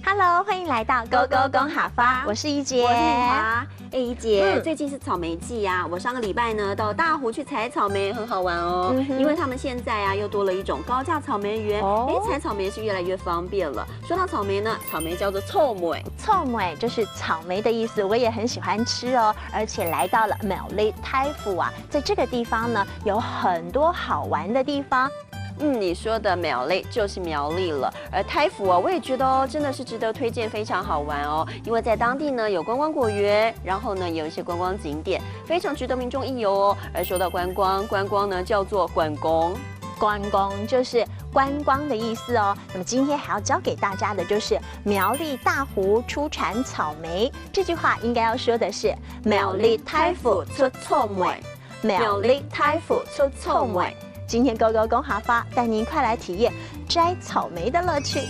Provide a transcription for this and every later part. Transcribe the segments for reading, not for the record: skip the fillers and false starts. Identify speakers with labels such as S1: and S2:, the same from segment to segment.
S1: Hello， 欢迎来到 Go Go 公好发，我是一杰，
S2: 我是敏华。一杰，最近是草莓季呀，我上个礼拜呢到大湖去采草莓，很好玩哦。因为他们现在啊又多了一种高价草莓园，采草莓是越来越方便了。说到草莓呢，草莓叫做臭莓，
S1: 臭莓就是草莓的意思，我也很喜欢吃哦。而且来到了苗栗太府啊，在这个地方呢有很多好玩的地方。
S2: 你说的苗栗就是苗栗了，而太府啊，我也觉得哦，真的是值得推荐，非常好玩哦。因为在当地呢有观光果园，然后呢有一些观光景点，非常值得民众一游哦。而说到观光呢叫做观光，
S1: 观光就是观光的意思哦。那么今天还要教给大家的就是苗栗大湖出产草莓，这句话应该要说的是苗栗太府出臭莓，苗栗太府出臭莓。今天 Go Go 公好发带您快来体验摘草莓的乐趣。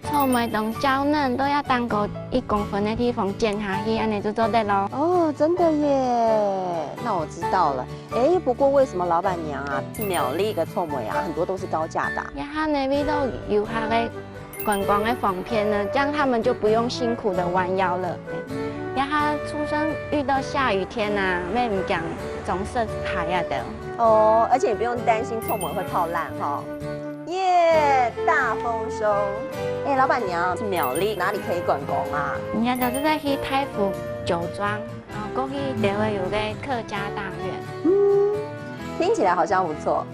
S3: 草莓从较嫩都要当个1公分的地方剪下去，安尼就做得咯。
S2: 哦，真的耶，那我知道了。不过为什么老板娘啊，苗栗的臭莓啊，很多都是高价的啊？
S3: 也他那边都游客的观光的方便呢，这样他们就不用辛苦的弯腰了。然后出生遇到下雨天啊，咩唔讲总是海呀的。
S2: 哦，而且也不用担心臭莓会泡烂哈。耶，大丰收！老板娘，是苗栗哪里可以观光啊？
S3: 人家就是在去太府酒庄，然后过去就会有个客家大院。
S2: 听起来好像不错。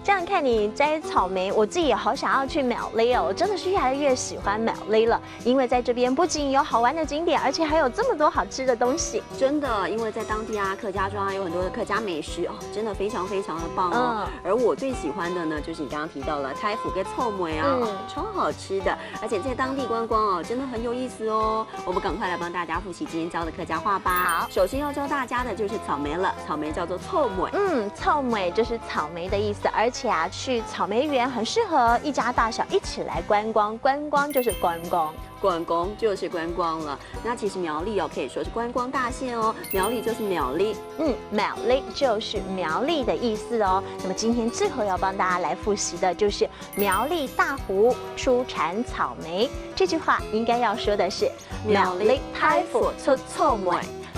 S1: 这样看你摘草莓，我自己也好想要去苗栗哦！我真的是越来越喜欢苗栗了，因为在这边不仅有好玩的景点，而且还有这么多好吃的东西。
S2: 真的，因为在当地啊，客家庄啊有很多的客家美食哦，真的非常非常的棒哦。而我最喜欢的呢，就是你刚刚提到了太府跟臭莓啊，超好吃的，而且在当地观光哦，真的很有意思哦。我们赶快来帮大家复习今天教的客家话吧。好，首先要教大家的就是草莓了，草莓叫做臭莓。
S1: 臭莓就是草莓的意思，而且啊，去草莓园很适合一家大小一起来观光，观光就是观光。
S2: 观光就是观光了，那其实苗栗哦可以说是观光大县哦，苗栗就是苗栗，
S1: 苗栗就是苗栗的意思哦。那么今天最后要帮大家来复习的就是苗栗大湖出产草莓，这句话应该要说的是苗栗太府出臭莓，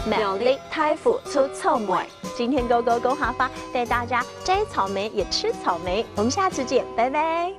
S1: 苗栗太府出臭莓。今天 Go Go 公好发带大家摘草莓也吃草莓，我们下次见，拜拜。